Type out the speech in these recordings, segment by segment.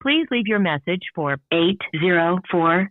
Please leave your message for 804.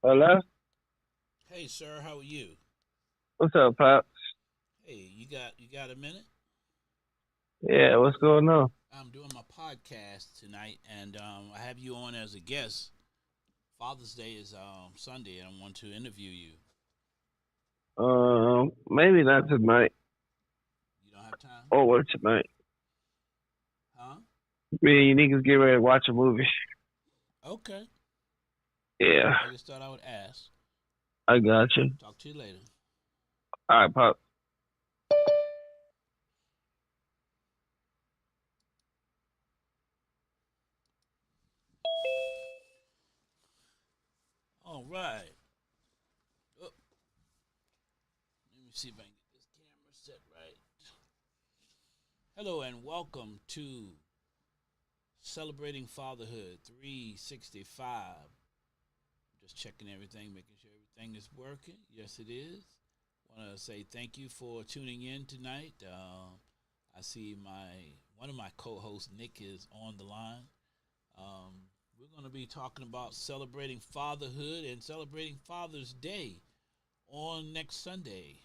Hello? Hey, sir, how are you? What's up, Pop? Hey, you got a minute? Yeah, what's going on? I'm doing my podcast tonight, and I have you on as a guest. Father's Day is Sunday, and I want to interview you. Maybe not tonight. You don't have time, Or what tonight? huh? Me and you niggas get ready to watch a movie. Okay. Yeah, I just thought I would ask. I got you. Talk to you later. All right, Pop. All right. Oh, let me see if I can get this camera set right. Hello, and welcome to Celebrating Fatherhood 365. Just checking everything, making sure everything is working. Yes, it is. Want to say thank you for tuning in tonight. I see my one of my co-hosts, Nick, is on the line. We're going to be talking about celebrating fatherhood and celebrating Father's Day on next Sunday.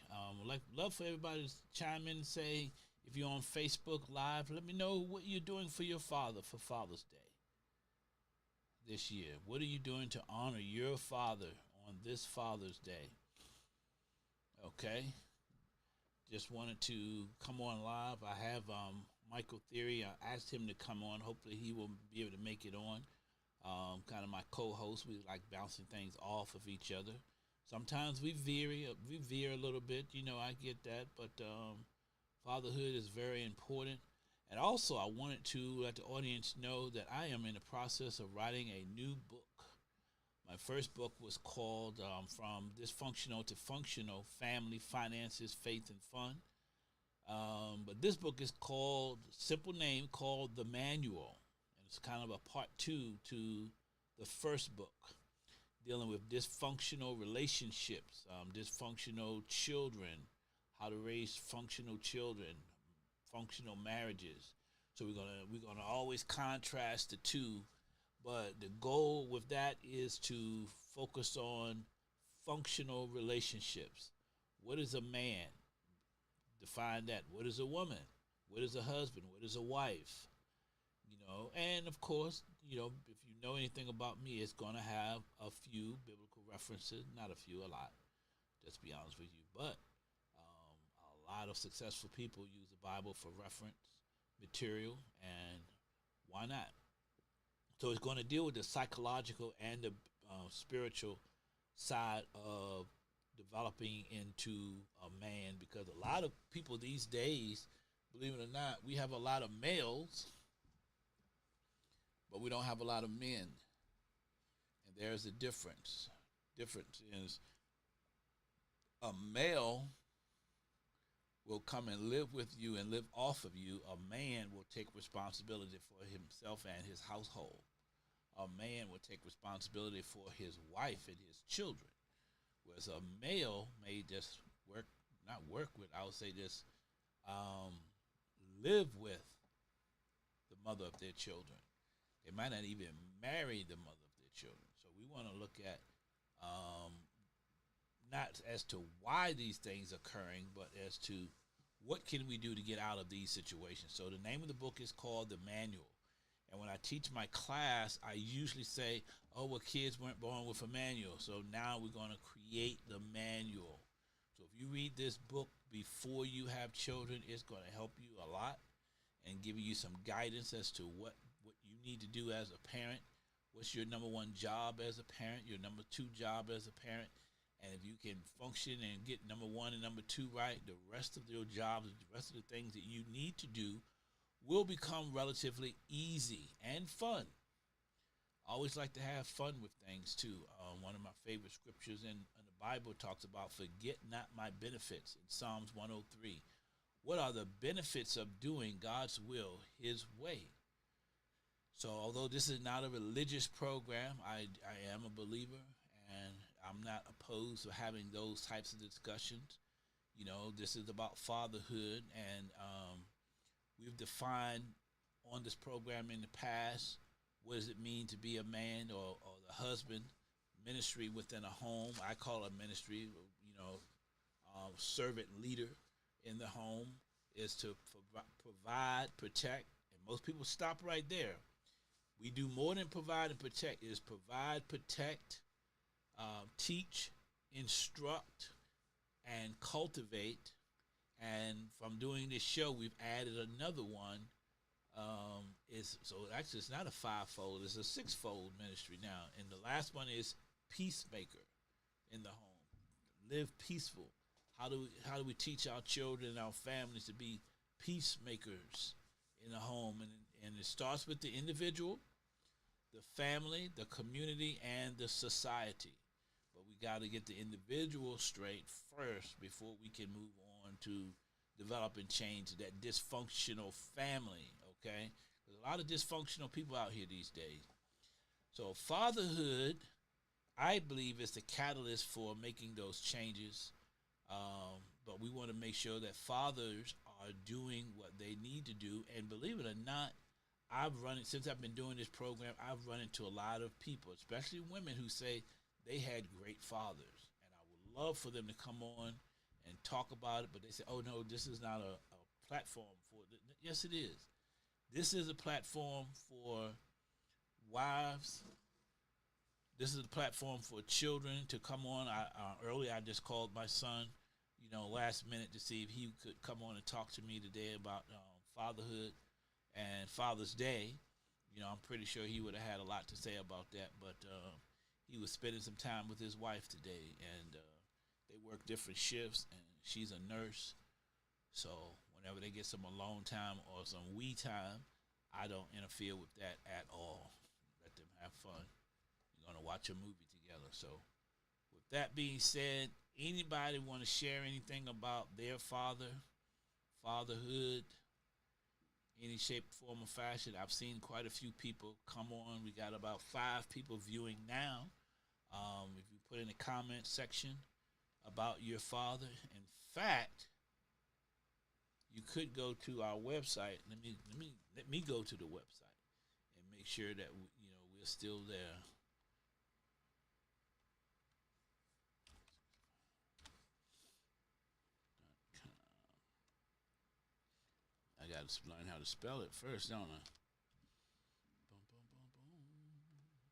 Like love for everybody to chime in and say if you're on Facebook Live, let me know what you're doing for your father for Father's Day this year. What are you doing to honor your father on this Father's Day? Okay. Just wanted to come on live. I have Michael Theory. I asked him to come on. Hopefully, he will be able to make it on. Kind of my co-host. We like bouncing things off of each other. Sometimes we veer a little bit. You know, I get that, but fatherhood is very important. And also, I wanted to let the audience know that I am in the process of writing a new book. My first book was called From Dysfunctional to Functional Family, Finances, Faith, and Fun. But this book is called, simple name, called The Manual. And it's kind of a part two to the first book, dealing with dysfunctional relationships, dysfunctional children, how to raise functional children, functional marriages. So we're gonna always contrast the two, but the goal with that is to focus on functional relationships. What is a man? Define that. What is a woman? What is a husband? What is a wife? And of course, if you know anything about me, it's going to have a few biblical references, not a few, a lot, just to be honest with you. But a lot of successful people use the Bible for reference material, and why not? So it's going to deal with the psychological and the spiritual side of developing into a man, because a lot of people these days, believe it or not, we have a lot of males, but we don't have a lot of men. And there's a difference. Difference is a male will come and live with you and live off of you. A man will take responsibility for himself and his household. A man will take responsibility for his wife and his children. Whereas a male may just work, not work with, I would say just um, live with the mother of their children. They might not even marry the mother of their children. So we want to look at um, not as to why these things are occurring, but as to what can we do to get out of these situations? So the name of the book is called The Manual. And when I teach my class, I usually say, oh, well, kids weren't born with a manual. So now we're going to create the manual. So if you read this book before you have children, it's going to help you a lot and give you some guidance as to what you need to do as a parent. What's your number one job as a parent, your number two job as a parent. And if you can function and get number one and number two right, the rest of your jobs, the rest of the things that you need to do will become relatively easy and fun. I always like to have fun with things too. One of my favorite scriptures in the Bible talks about forget not my benefits in Psalms 103. What are the benefits of doing God's will his way? So although this is not a religious program, I am a believer and I'm not opposed to having those types of discussions. You know, this is about fatherhood and we've defined on this program in the past, what does it mean to be a man or the husband, ministry within a home. I call it ministry, servant leader in the home is to provide, protect, and most people stop right there. We do more than provide and protect. It is provide, protect, teach, instruct, and cultivate. And from doing this show, we've added another one. It's not a fivefold; it's a sixfold ministry now. And the last one is peacemaker in the home. Live peaceful. How do we teach our children and our families to be peacemakers in the home? And it starts with the individual, the family, the community, and the society. But we got to get the individual straight first before we can move on to develop and change that dysfunctional family, okay? There's a lot of dysfunctional people out here these days. So fatherhood, I believe, is the catalyst for making those changes. But we want to make sure that fathers are doing what they need to do. And believe it or not, since I've been doing this program, I've run into a lot of people, especially women, who say they had great fathers. And I would love for them to come on and talk about it, but they say, oh, no, this is not a platform for it. Yes, it is. This is a platform for wives. This is a platform for children to come on. Earlier, I just called my son, last minute to see if he could come on and talk to me today about fatherhood and Father's Day. I'm pretty sure he would have had a lot to say about that, but he was spending some time with his wife today, and they work different shifts, and she's a nurse. So whenever they get some alone time or some we time, I don't interfere with that at all. Let them have fun. We're going to watch a movie together. So with that being said, anybody want to share anything about their fatherhood, any shape, form, or fashion? I've seen quite a few people come on. We got about 5 people viewing now. If you put in the comment section about your father, in fact, you could go to our website. Let me go to the website and make sure that we're still there. I got to learn how to spell it first, don't I? Boom, boom, boom, boom. Boom, boom, boom, boom.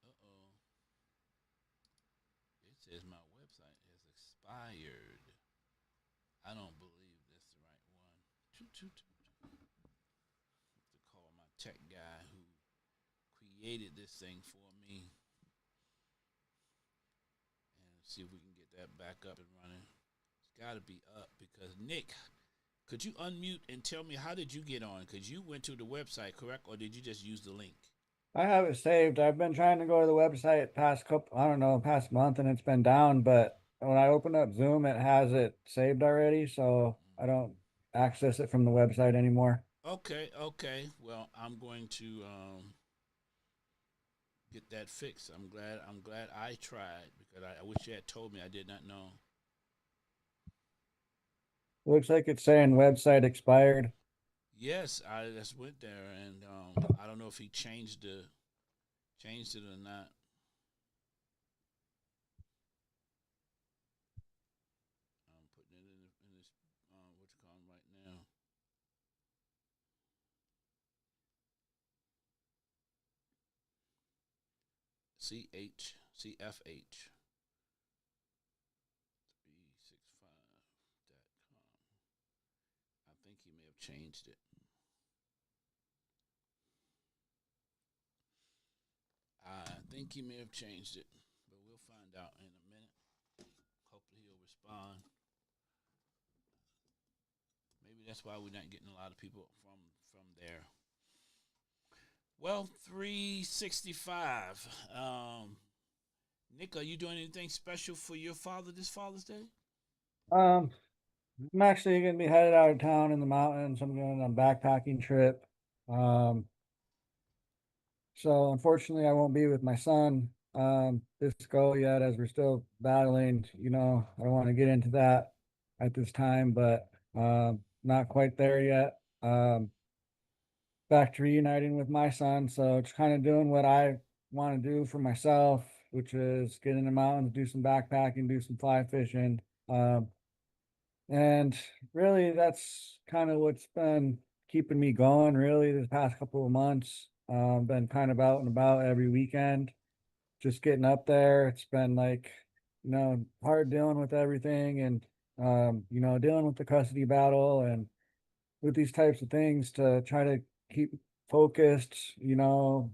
Uh-oh. It says my website has expired. I don't believe that's the right one. I have to call my tech guy who created this thing for me and see if we can get that back up and running. It's got to be up because Nick, could you unmute and tell me how did you get on? Because you went to the website, correct, or did you just use the link? I have it saved. I've been trying to go to the website past month, and it's been down, but when I open up Zoom, it has it saved already, so I don't access it from the website anymore. Okay. Well, I'm going to get that fixed. I'm glad I tried because I wish you had told me. I did not know. Looks like it's saying website expired. Yes, I just went there, and I don't know if he changed it or not. this what you call 'em right now. CFH 365.com. I think he may have changed it. I think he may have changed it, but we'll find out in a minute. Hopefully he'll respond. Maybe that's why we're not getting a lot of people from there. Well, 365. Nick, are you doing anything special for your father this Father's Day? I'm actually gonna be headed out of town in the mountains. I'm going on a backpacking trip. So unfortunately I won't be with my son this go yet as we're still battling. I don't want to get into that at this time, but not quite there yet. Back to reuniting with my son, so just kind of doing what I want to do for myself, which is get in the mountains, do some backpacking, do some fly fishing. And really that's kind of what's been keeping me going really this past couple of months. Been kind of out and about every weekend, just getting up there. It's been like, hard dealing with everything and, dealing with the custody battle and with these types of things to try to keep focused, and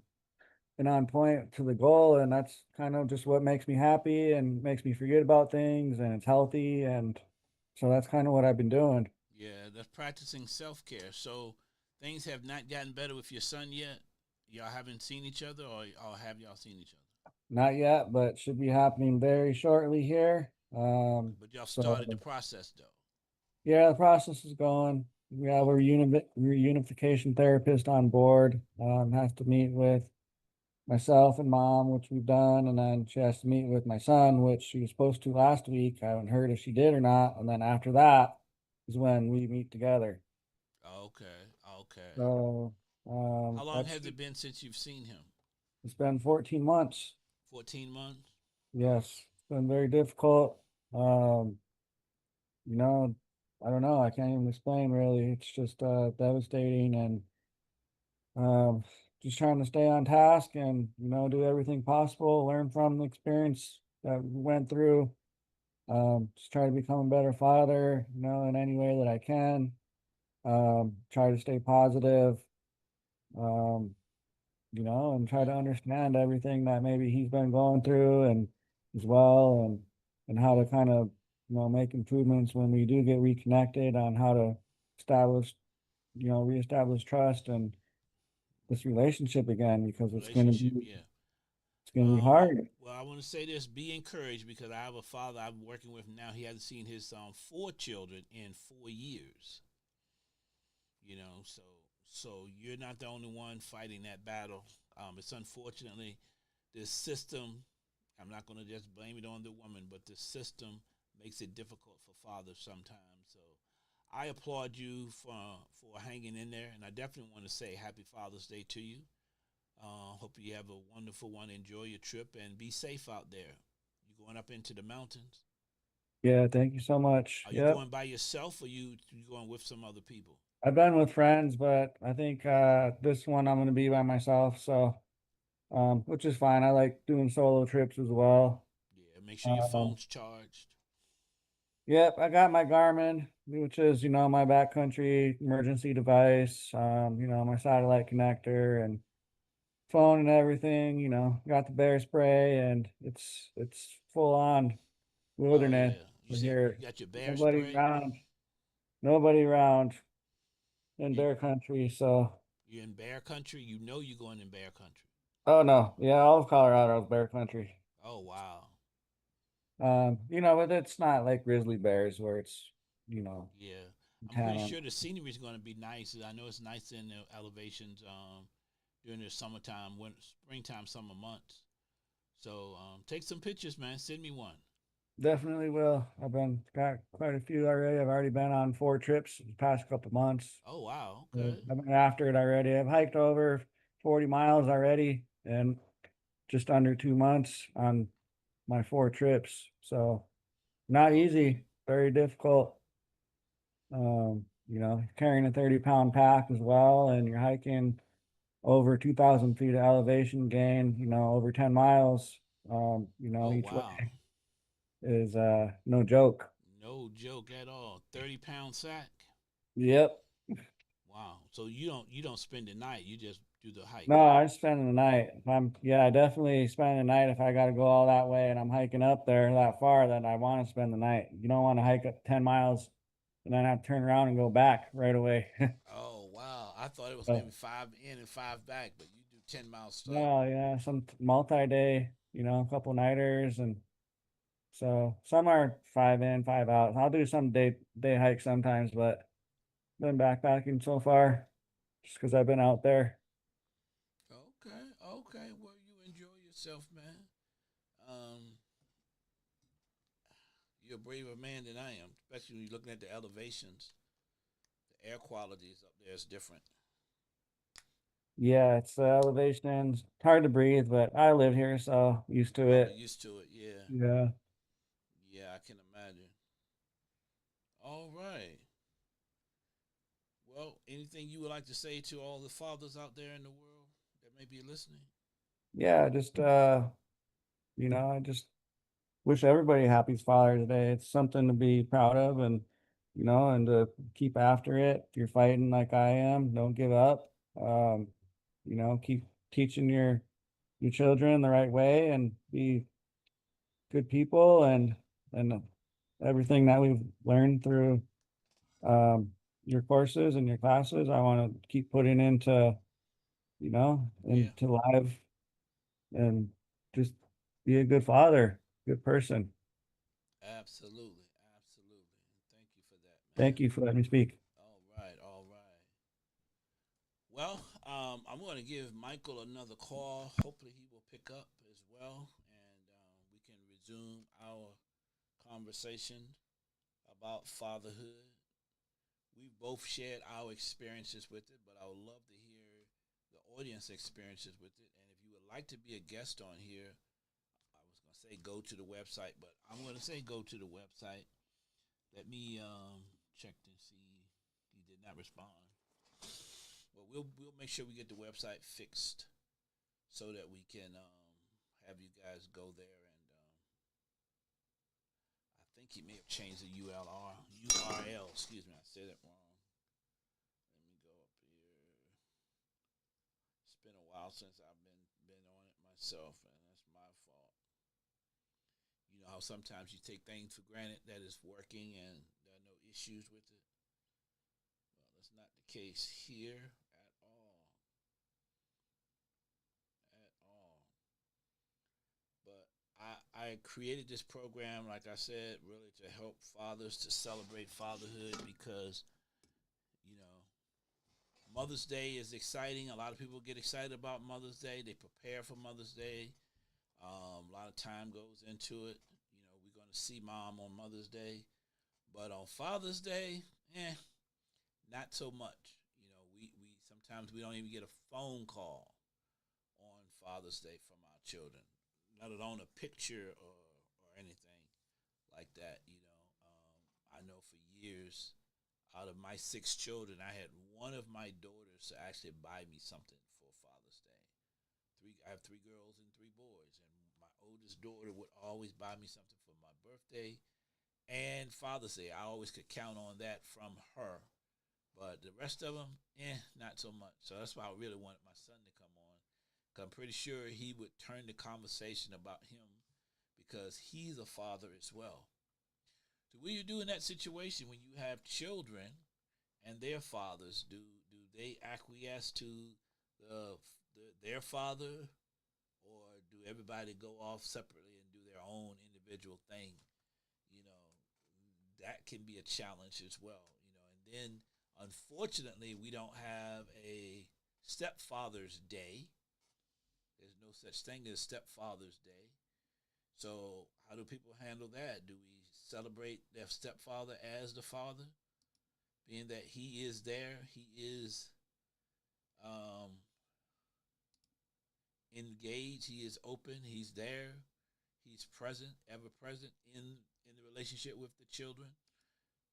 on point to the goal. And that's kind of just what makes me happy and makes me forget about things, and it's healthy. And so that's kind of what I've been doing. Yeah, that's practicing self-care. So things have not gotten better with your son yet? Y'all haven't seen each other, or have y'all seen each other? Not yet, but should be happening very shortly here. But y'all So started the process, though. yeah, the process is going. We have a reunification therapist on board. Has to meet with myself and mom, which we've done, and then she has to meet with my son, which she was supposed to last week. I haven't heard if she did or not. And then after that is when we meet together. Okay. So How long has it been since you've seen him? it's been 14 months. 14 months? Yes, it's been very difficult. You know, I don't know. I can't even explain really. It's just devastating, and just trying to stay on task and, do everything possible, learn from the experience that we went through. Just try to become a better father, in any way that I can. Try to stay positive, um, and try to understand everything that maybe he's been going through and as well, and how to kind of, make improvements when we do get reconnected on how to establish, reestablish trust and this relationship again, because it's going to be, Yeah. it's going to be hard. Well, I want to say this: be encouraged, because I have a father I'm working with now. He hasn't seen his 4 children in 4 years. So you're not the only one fighting that battle. It's unfortunately this system. I'm not going to just blame it on the woman, but the system makes it difficult for fathers sometimes. So I applaud you for hanging in there, and I definitely want to say Happy Father's Day to you. Hope you have a wonderful one. Enjoy your trip and be safe out there. You going up into the mountains? Yeah, thank you so much. Are you going by yourself, or you going with some other people? I've been with friends, but I think this one I'm going to be by myself. So, which is fine. I like doing solo trips as well. Yeah, make sure your phone's charged. Yep, I got my Garmin, which is, my backcountry emergency device, my satellite connector and phone and everything, got the bear spray, and it's full on Oh wilderness yeah, you over said here. you got your bear Nobody spray. around, nobody around in You, bear country. So, you're in bear country. You know you're going in bear country. oh no, yeah, all of Colorado is bear country. Oh wow. But it's not like grizzly bears where it's, Yeah, I'm pretty Montana. sure the scenery is going to be nice. I know it's nice in the elevations during the summertime, springtime, summer months. So take some pictures, man. Send me one. Definitely will. Got quite a few already. I've already been on 4 trips the past couple months. Oh wow. So Okay. I've been after it already. I've hiked over 40 miles already in just under 2 months on my 4 trips. So not easy, very difficult. You know, carrying a 30-pound pack as well, and you're hiking over 2,000 feet of elevation gain, you know, over 10 miles, you know, Oh each way wow. is no joke. No joke at all. 30-pound sack. Yep. Wow. So you don't spend the night. You just do the hike. No, I spend the night. If yeah, I definitely spend the night if I got to go all that way and I'm hiking up there that far, then I want to spend the night. You don't want to hike up 10 miles and then have to turn around and go back right away. Oh wow. I thought it was maybe So, 5 in and 5 back, but you do 10 miles straight. no, yeah, some multi-day, you know, a couple nighters, and so some are 5 in, 5 out. I'll do some day hikes sometimes, but been backpacking so far just because I've been out there. Okay. Okay. Well, you enjoy yourself, man. Um, you're a braver man than I am, especially when you're looking at the elevations. The air qualities up there is different. Yeah, it's the elevation. It's hard to breathe, but I live here, so used to Probably it. used to it. Yeah. Yeah. Yeah, I can imagine. All right. Well, anything you would like to say to all the fathers out there in the world that may be listening? Yeah, just you know, I just wish everybody happy Father's Day. It's something to be proud of, and you know, and to keep after it. If you're fighting like I am, don't give up. You know, keep teaching your children the right way and be good people, and everything that we've learned through um your courses and your classes, I want to keep putting into, you know, Yeah, into life, and just be a good father, good person. absolutely, absolutely. Thank you for that, Thank man. you for letting me speak. All right, all right. Well, I'm going to give Michael another call. Hopefully, he will pick up as well, and we can resume our conversation about fatherhood. We've both shared our experiences with it, but I would love to hear the audience experiences with it. And if you would like to be a guest on here, I was going to say go to the website, but I'm going to say go to the website. Let me check to see. He did not respond. Well, we'll make sure we get the website fixed so that we can have you guys go there. And I think he may have changed the URL. Excuse me, I said it wrong. Let me go up here. It's been a while since I've been on it myself, and that's my fault. You know how sometimes you take things for granted that it's working and there are no issues with it. Well, that's not the case here at all. At all. But I created this program, like I said, really to help fathers to celebrate fatherhood because, you know, Mother's Day is exciting. A lot of people get excited about Mother's Day. They prepare for Mother's Day. A lot of time goes into it. You know, we're going to see mom on Mother's Day. But on Father's Day, not so much. You know, we sometimes we don't even get a phone call on Father's Day from our children, let alone a picture or anything like that. You know, I know for years, out of my 6 children, I had one of my daughters to actually buy me something for Father's Day. I have 3 girls and 3 boys, and my oldest daughter would always buy me something for my birthday and Father's Day. I always could count on that from her. But the rest of them, not so much. So that's why I really wanted my son to come on. Cause I'm pretty sure he would turn the conversation about him because he's a father as well. So what do you do in that situation when you have children and their fathers? Do they acquiesce to the, their father, or do everybody go off separately and do their own individual thing? You know, that can be a challenge as well. You know, and then unfortunately we don't have a stepfather's day. There's no such thing as stepfather's day. So how do people handle that? Do we celebrate their stepfather as the father, being that he is there, he is um, engaged, he is open, he's there, he's present, ever present in the relationship with the children?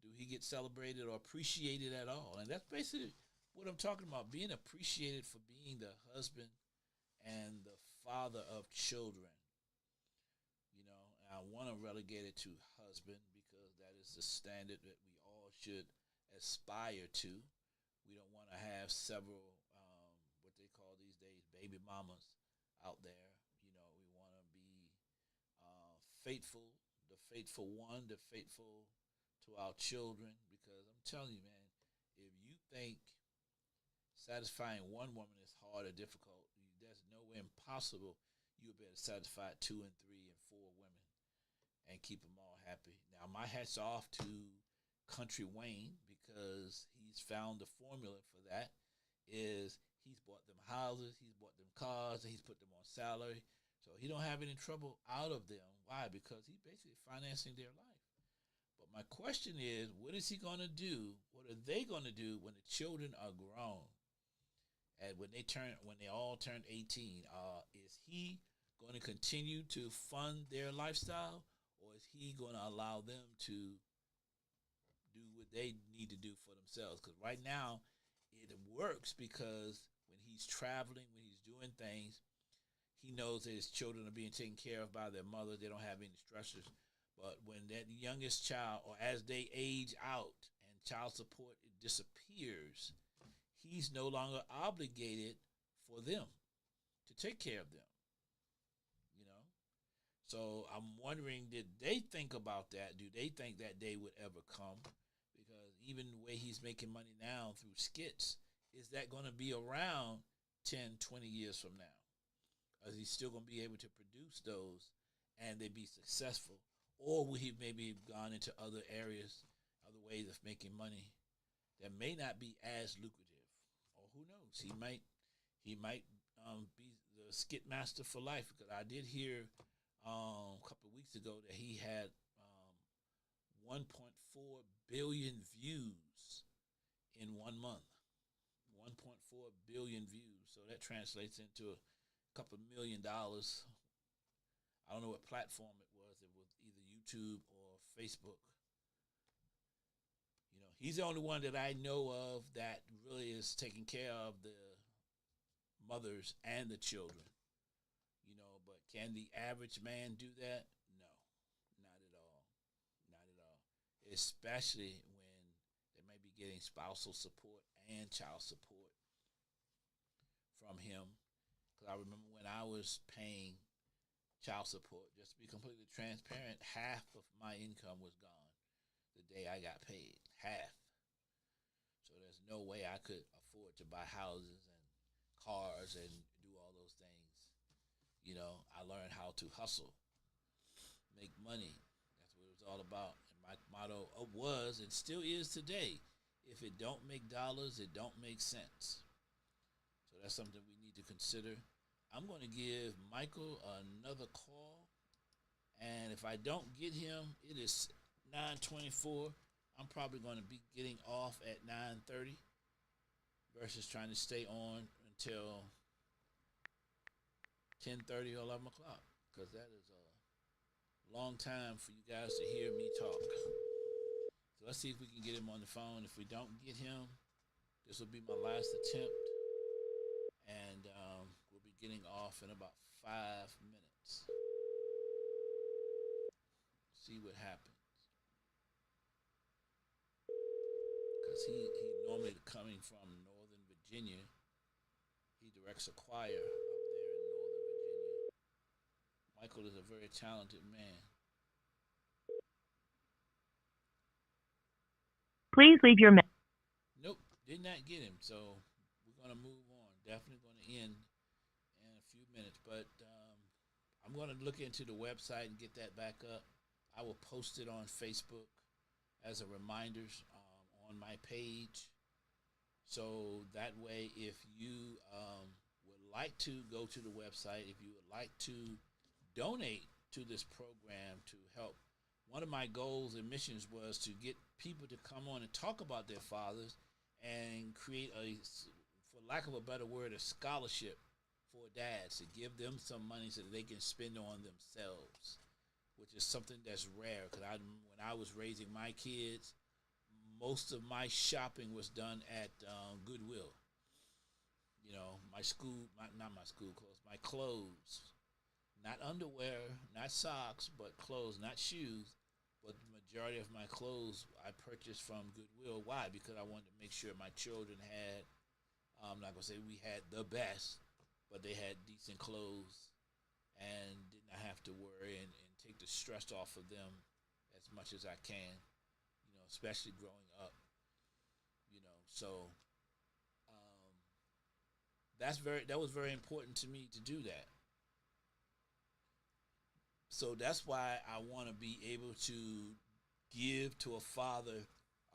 Do he get celebrated or appreciated at all? And that's basically what I'm talking about, being appreciated for being the husband and the father of children. You know, and I want to relegate it to husband because that is the standard that we all should aspire to. We don't want to have several, what they call these days, baby mamas out there. You know, we want to be faithful, the faithful one, the faithful to our children. Because I'm telling you, man, if you think satisfying one woman is hard or difficult, there's no way impossible you'll be able to satisfy 2 and 3 and 4 women and keep them all happy. Now, my hat's off to Country Wayne because he's found the formula for that. Is he's bought them houses, he's bought them cars, and he's put them on salary, so he don't have any trouble out of them. Why? Because he's basically financing their life. But my question is, what is he going to do? What are they going to do when the children are grown? And when they all turn 18, is he going to continue to fund their lifestyle, or is he going to allow them to do what they need to do for themselves? Because right now, it works because when he's traveling, when he's doing things, he knows that his children are being taken care of by their mother. They don't have any stressors. But when that youngest child, or as they age out and child support disappears, he's no longer obligated for them to take care of them. You know? So I'm wondering, did they think about that? Do they think that day would ever come? Because even the way he's making money now through skits, is that going to be around 10, 20 years from now? Is he still going to be able to produce those and they be successful? Or will he maybe have gone into other areas, other ways of making money that may not be as lucrative? Or who knows? He might be the skit master for life. Because I did hear a couple of weeks ago that he had 1.4 billion views in 1 month. 1.4 billion views. So that translates into a couple $1 million. I don't know what platform it was. It was either YouTube or Facebook. You know, he's the only one that I know of that really is taking care of the mothers and the children. You know, but can the average man do that? No, not at all. Not at all. Especially when they may be getting spousal support and child support from him. Because I remember when I was paying child support, just to be completely transparent, half of my income was gone the day I got paid. Half. So there's no way I could afford to buy houses and cars and do all those things. You know, I learned how to hustle, make money. That's what it was all about. And my motto was and still is today, if it don't make dollars, it don't make sense. So that's something we need to consider. I'm going to give Michael another call. And if I don't get him, it is 9:24. I'm probably going to be getting off at 9:30 versus trying to stay on until 10:30 or 11 o'clock. Because that is a long time for you guys to hear me talk. So let's see if we can get him on the phone. If we don't get him, this will be my last attempt. And we'll be getting off in about 5 minutes. See what happens. Because he normally coming from Northern Virginia. He directs a choir up there in Northern Virginia. Michael is a very talented man. Please leave your message. Nope, did not get him. So we're going to move on. Definitely going to end in a few minutes. But I'm going to look into the website and get that back up. I will post it on Facebook as a reminder on my page. So that way, if you would like to go to the website, if you would like to donate to this program to help, one of my goals and missions was to get people to come on and talk about their fathers and create a, for lack of a better word, a scholarship for dads, to give them some money so that they can spend on themselves, which is something that's rare. Because when I was raising my kids, most of my shopping was done at Goodwill. You know, not my school clothes, my clothes, not underwear, not socks, but clothes, not shoes. But the majority of my clothes I purchased from Goodwill. Why? Because I wanted to make sure my children had. I'm not gonna say we had the best, but they had decent clothes and did not have to worry and take the stress off of them as much as I can. You know, especially growing up. You know, so that was very important to me to do that. So that's why I want to be able to give to a father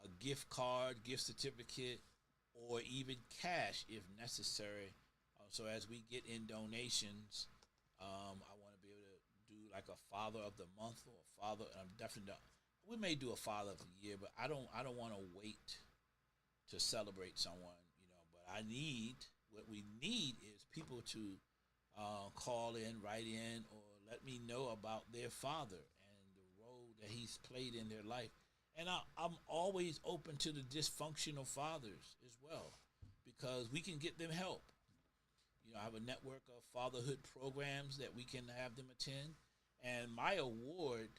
a gift card, gift certificate, or even cash if necessary. So as we get in donations, I want to be able to do like a Father of the Month or a Father. I'm definitely not, we may do a Father of the Year, but I don't want to wait to celebrate someone, you know. But what we need is people to call in, write in, or let me know about their father and the role that he's played in their life. And I'm always open to the dysfunctional fathers as well, because we can get them help. You know, I have a network of fatherhood programs that we can have them attend. And my award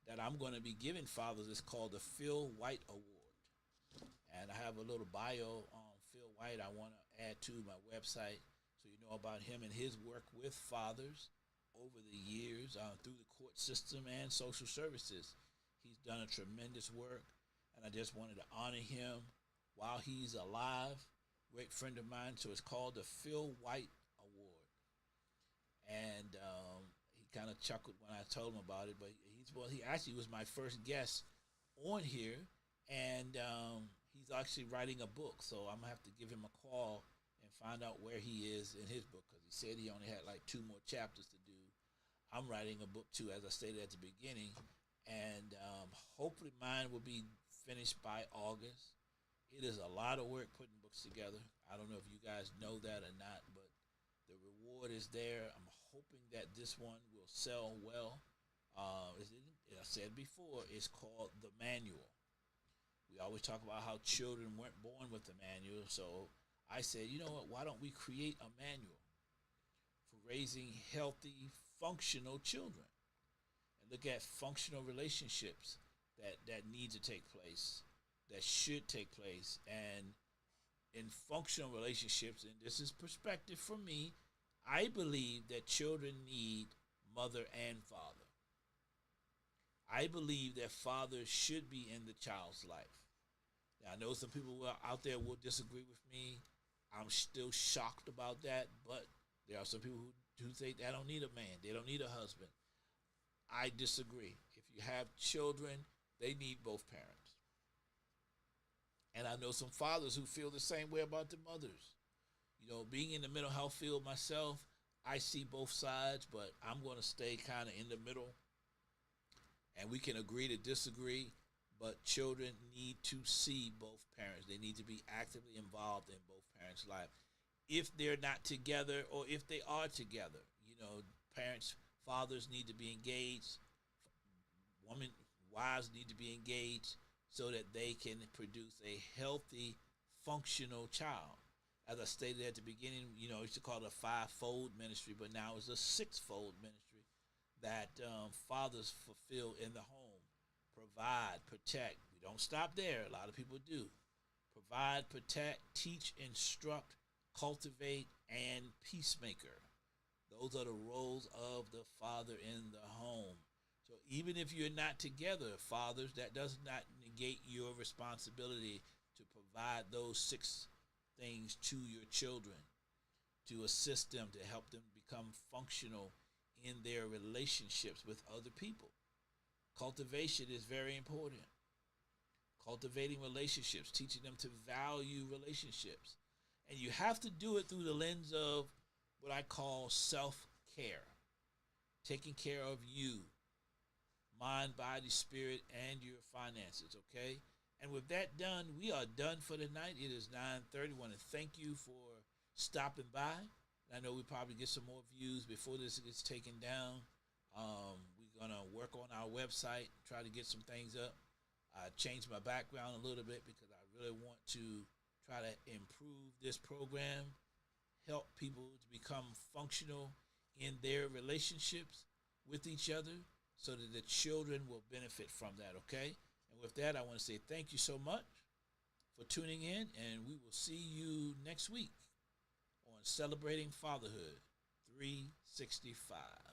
that I'm going to be giving fathers is called the Phil White Award. And I have a little bio on Phil White I want to add to my website so you know about him and his work with fathers over the years through the court system and social services. He's done a tremendous work, and I just wanted to honor him while he's alive. Great friend of mine, so it's called the Phil White Award. And he kind of chuckled when I told him about it, but he actually was my first guest on here, and he's actually writing a book, so I'm gonna have to give him a call and find out where he is in his book, because he said he only had like 2 more chapters to do. I'm writing a book too, as I stated at the beginning, and hopefully mine will be finished by August. It is a lot of work putting books together. I don't know if you guys know that or not, but the reward is there. I'm hoping that this one will sell well. As I said before, it's called The Manual. We always talk about how children weren't born with a manual, so I said, you know what, why don't we create a manual for raising healthy, functional children? And look at functional relationships that need to take place, that should take place. And in functional relationships, and this is perspective from me, I believe that children need mother and father. I believe that fathers should be in the child's life. Now, I know some people out there will disagree with me. I'm still shocked about that, but there are some people who think they don't need a man, they don't need a husband. I disagree. If you have children, they need both parents. And I know some fathers who feel the same way about the mothers. You know, being in the mental health field myself, I see both sides, but I'm going to stay kind of in the middle. And we can agree to disagree, but children need to see both parents. They need to be actively involved in both parents' life. If they're not together, or if they are together, you know, fathers need to be engaged. Wives need to be engaged so that they can produce a healthy, functional child. As I stated at the beginning, you know, we used to call it a 5-fold ministry, but now it's a 6-fold ministry that fathers fulfill in the home. Provide, protect. We don't stop there. A lot of people do. Provide, protect, teach, instruct, cultivate, and peacemaker. Those are the roles of the father in the home. So even if you're not together, fathers, that does not negate your responsibility to provide those 6 things to your children, to assist them, to help them become functional in their relationships with other people. Cultivation is very important. Cultivating relationships, teaching them to value relationships. And you have to do it through the lens of what I call self-care. Taking care of you, mind, body, spirit, and your finances, okay? And with that done, we are done for the night. It is 9:30. I want to thank you for stopping by. I know we probably get some more views before this gets taken down. We're going to work on our website, try to get some things up. I changed my background a little bit because I really want to try to improve this program, help people to become functional in their relationships with each other so that the children will benefit from that, okay? And with that, I want to say thank you so much for tuning in, and we will see you next week on Celebrating Fatherhood 365.